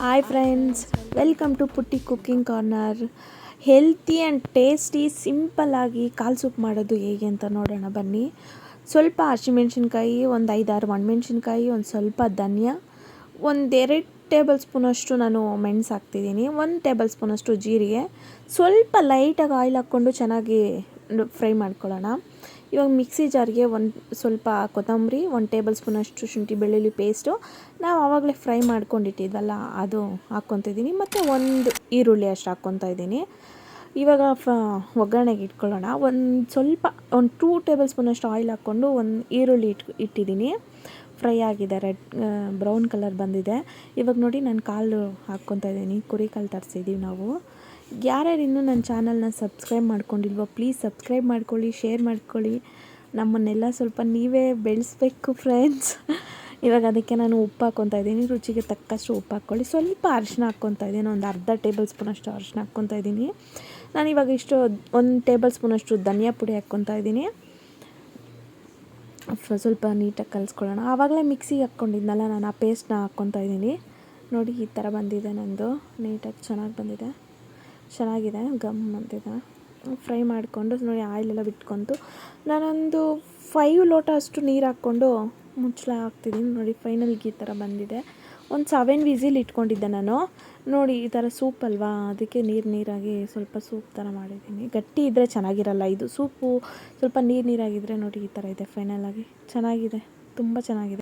Hi friends, welcome to ಪುಟ್ಟಿ cooking corner. Healthy and tasty ಸಿಂಪಲ್ಲಾಗಿ ಕಾಲು soup ಮಾಡೋದು ಹೇಗೆ ಅಂತ ನೋಡೋಣ ಬನ್ನಿ. ಸ್ವಲ್ಪ ಹಸಿಮೆಣ್ಸಿನ್ಕಾಯಿ, ಒಂದು 5-6 ಒಣಮೆಣ್ಸಿನ್ಕಾಯಿ, ಒಂದು ಸ್ವಲ್ಪ ಧನಿಯಾ, ಒಂದು 2 ಟೇಬಲ್ ಸ್ಪೂನಷ್ಟು ನಾನು ಮೆಣಸು ಹಾಕ್ತಿದ್ದೀನಿ, 1 ಟೇಬಲ್ ಸ್ಪೂನಷ್ಟು ಜೀರಿಗೆ, ಸ್ವಲ್ಪ ಲೈಟಾಗಿ ಆಯಿಲ್ ಹಾಕ್ಕೊಂಡು ಚೆನ್ನಾಗಿ ಫ್ರೈ ಮಾಡ್ಕೊಳ್ಳೋಣ. ಇವಾಗ ಮಿಕ್ಸಿ ಜಾರ್ಗೆ ಸ್ವಲ್ಪ ಕೊತ್ತಂಬರಿ, 1 ಟೇಬಲ್ ಸ್ಪೂನಷ್ಟು ಶುಂಠಿ ಬೆಳ್ಳುಳ್ಳಿ ಪೇಸ್ಟು ನಾವು ಆವಾಗಲೇ ಫ್ರೈ ಮಾಡ್ಕೊಂಡಿಟ್ಟಿದ್ವಲ್ಲ ಅದು ಹಾಕ್ಕೊತಿದ್ದೀನಿ, ಮತ್ತು 1 ಈರುಳ್ಳಿ ಅಷ್ಟು ಹಾಕ್ಕೊತಾ ಇದ್ದೀನಿ. ಇವಾಗ ಒಗ್ಗರಣೆಗೆ ಇಟ್ಕೊಳ್ಳೋಣ. ಒಂದು 2 ಟೇಬಲ್ ಸ್ಪೂನಷ್ಟು ಆಯಿಲ್ ಹಾಕ್ಕೊಂಡು 1 ಈರುಳ್ಳಿ ಇಟ್ಟಿದ್ದೀನಿ. ಫ್ರೈ ಆಗಿದೆ, ಬ್ರೌನ್ ಕಲರ್ ಬಂದಿದೆ. ಇವಾಗ ನೋಡಿ ನಾನು ಕಾಲು ಹಾಕ್ಕೊತಾ ಇದ್ದೀನಿ. ಕುರಿ ಕಾಲು ತರಿಸಿದ್ದೀವಿ ನಾವು. ಯಾರ್ಯಾರು ಇನ್ನೂ ನನ್ನ ಚಾನಲ್ನ ಸಬ್ಸ್ಕ್ರೈಬ್ ಮಾಡ್ಕೊಂಡಿಲ್ವೋ ಪ್ಲೀಸ್ ಸಬ್ಸ್ಕ್ರೈಬ್ ಮಾಡ್ಕೊಳ್ಳಿ, ಶೇರ್ ಮಾಡ್ಕೊಳ್ಳಿ. ನಮ್ಮನ್ನೆಲ್ಲ ಸ್ವಲ್ಪ ನೀವೇ ಬೆಳೆಸ್ಬೇಕು ಫ್ರೆಂಡ್ಸ್. ಇವಾಗ ಅದಕ್ಕೆ ನಾನು ಉಪ್ಪು ಹಾಕ್ಕೊತಾ ಇದ್ದೀನಿ. ರುಚಿಗೆ ತಕ್ಕಷ್ಟು ಉಪ್ಪು ಹಾಕ್ಕೊಳ್ಳಿ. ಸ್ವಲ್ಪ ಅರಿಶಿನ ಹಾಕ್ಕೊತಾ ಇದ್ದೀನಿ, ಒಂದು ಅರ್ಧ ಟೇಬಲ್ ಸ್ಪೂನಷ್ಟು ಅರಿಶಿನ ಹಾಕ್ಕೊತಾ ಇದ್ದೀನಿ. ನಾನಿವಾಗ 1 ಟೇಬಲ್ ಸ್ಪೂನಷ್ಟು ಧನಿಯಾ ಪುಡಿ ಹಾಕ್ಕೊತಾ ಇದ್ದೀನಿ. ಸ್ವಲ್ಪ ನೀಟಾಗಿ ಕಲಿಸ್ಕೊಳ್ಳೋಣ. ಆವಾಗಲೇ ಮಿಕ್ಸಿಗೆ ಹಾಕ್ಕೊಂಡಿದ್ನಲ್ಲ ನಾನು, ಆ ಪೇಸ್ಟ್ನ ಹಾಕ್ಕೊತಾ ಇದ್ದೀನಿ. ನೋಡಿ ಈ ಥರ ಬಂದಿದೆ ನಂದು, ನೀಟಾಗಿ ಚೆನ್ನಾಗಿದೆ, ಗಮ್ ಅಂತಿದೆ. ಫ್ರೈ ಮಾಡಿಕೊಂಡು ನೋಡಿ ಆಯಿಲೆಲ್ಲ ಬಿಟ್ಕೊತು. ನಾನೊಂದು 5 ಲೋಟ ಅಷ್ಟು ನೀರು ಹಾಕ್ಕೊಂಡು ಮುಚ್ಚಳ ಹಾಕ್ತಿದ್ದೀನಿ. ನೋಡಿ ಫೈನಲ್ಗೆ ಈ ಥರ ಬಂದಿದೆ. ಒಂದು 7 ವಿಸಿಲ್ ಇಟ್ಕೊಂಡಿದ್ದೆ ನಾನು. ನೋಡಿ ಈ ಥರ ಸೂಪ್ ಅಲ್ವಾ, ಅದಕ್ಕೆ ನೀರಾಗಿ ಸ್ವಲ್ಪ ಸೂಪ್ ಥರ ಮಾಡಿದ್ದೀನಿ. ಗಟ್ಟಿ ಇದ್ದರೆ ಚೆನ್ನಾಗಿರಲ್ಲ ಇದು ಸೂಪು. ಸ್ವಲ್ಪ ನೀರಾಗಿದ್ದರೆ ನೋಡಿ ಈ ಥರ ಇದೆ. ಫೈನಲಾಗಿ ಚೆನ್ನಾಗಿದೆ, ತುಂಬ ಚೆನ್ನಾಗಿದೆ.